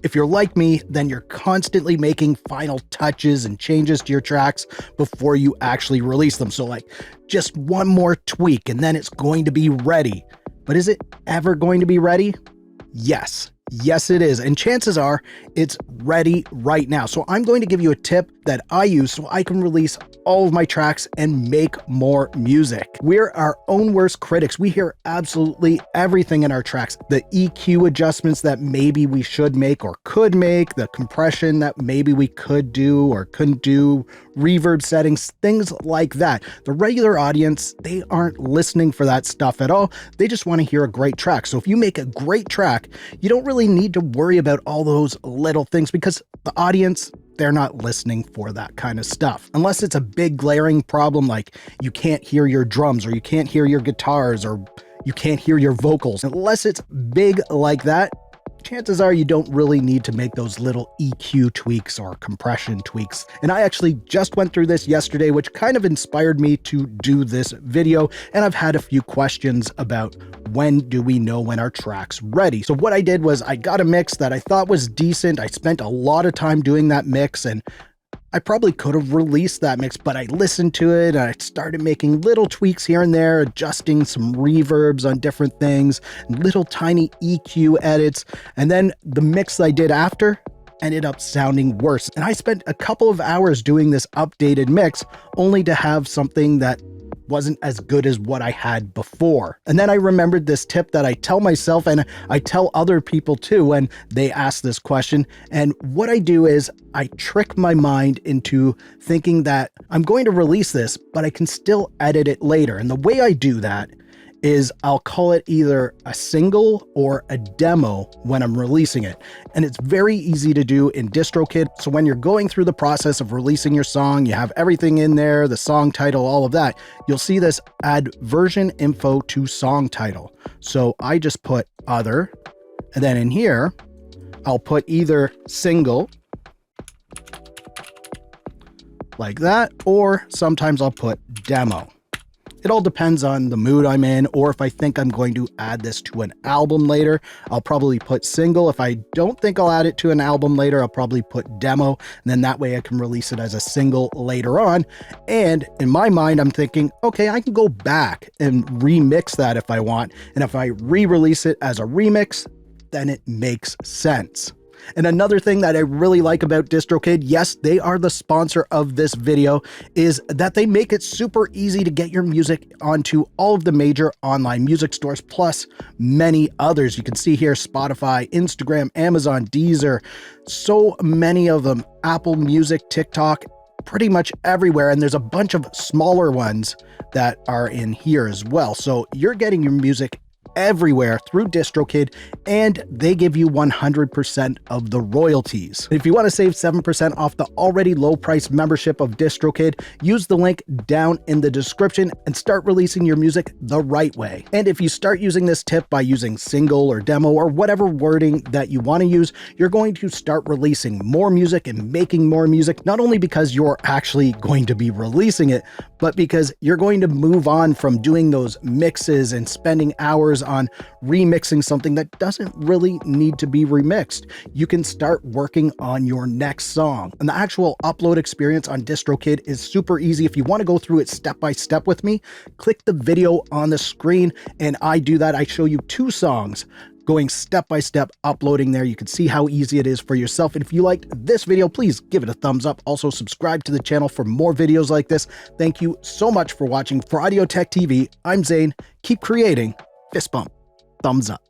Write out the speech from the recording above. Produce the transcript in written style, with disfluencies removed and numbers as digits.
If you're like me, then you're constantly making final touches and changes to your tracks before you actually release them. So like just one more tweak and then it's going to be ready. But is it ever going to be ready? Yes. Yes, it is. And chances are it's ready right now. So I'm going to give you a tip that I use so I can release all of my tracks and make more music. We're our own worst critics. We hear absolutely everything in our tracks. The EQ adjustments that maybe we should make or could make, the compression that maybe we could do or couldn't do, reverb settings, things like that. The regular audience, they aren't listening for that stuff at all. They just want to hear a great track. So if you make a great track, you don't really need to worry about all those little things because the audience, they're not listening for that kind of stuff. Unless it's a big glaring problem like you can't hear your drums or you can't hear your guitars or you can't hear your vocals. Unless it's big like that, chances are you don't really need to make those little EQ tweaks or compression tweaks. And I actually just went through this yesterday, which kind of inspired me to do this video. And I've had a few questions about when do we know when our track's ready? So what I did was I got a mix that I thought was decent. I spent a lot of time doing that mix and I probably could have released that mix, but I listened to it and I started making little tweaks here and there, adjusting some reverbs on different things, little tiny EQ edits. And then the mix I did after ended up sounding worse. And I spent a couple of hours doing this updated mix only to have something that wasn't as good as what I had before. And then I remembered this tip that I tell myself and I tell other people too when they ask this question. And what I do is I trick my mind into thinking that I'm going to release this, but I can still edit it later. And the way I do that is I'll call it either a single or a demo when I'm releasing it. And it's very easy to do in DistroKid. So when you're going through the process of releasing your song, you have everything in there, the song title, all of that, you'll see this add version info to song title. So I just put other, and then in here, I'll put either single, like that, or sometimes I'll put demo. It all depends on the mood I'm in, or if I think I'm going to add this to an album later, I'll probably put single. If I don't think I'll add it to an album later, I'll probably put demo, and then that way I can release it as a single later on. And in my mind, I'm thinking, okay, I can go back and remix that if I want. And if I re-release it as a remix, then it makes sense. And another thing that I really like about DistroKid, yes, they are the sponsor of this video, is that they make it super easy to get your music onto all of the major online music stores, plus many others. You can see here Spotify, Instagram, Amazon, Deezer, so many of them, Apple Music, TikTok, pretty much everywhere. And there's a bunch of smaller ones that are in here as well. So you're getting your music everywhere through DistroKid, and they give you 100% of the royalties. If you want to save 7% off the already low price membership of DistroKid, use the link down in the description and start releasing your music the right way. And if you start using this tip by using single or demo or whatever wording that you want to use, you're going to start releasing more music and making more music, not only because you're actually going to be releasing it, but because you're going to move on from doing those mixes and spending hours on remixing something that doesn't really need to be remixed. You can start working on your next song. And the actual upload experience on DistroKid is super easy. If you want to go through it step by step with me, click the video on the screen and I do that. I show you 2 songs going step by step, uploading there. You can see how easy it is for yourself. And if you liked this video, please give it a thumbs up. Also subscribe to the channel for more videos like this. Thank you so much for watching. For Audio Tech TV, I'm Zane. Keep creating. Fist bump. Thumbs up.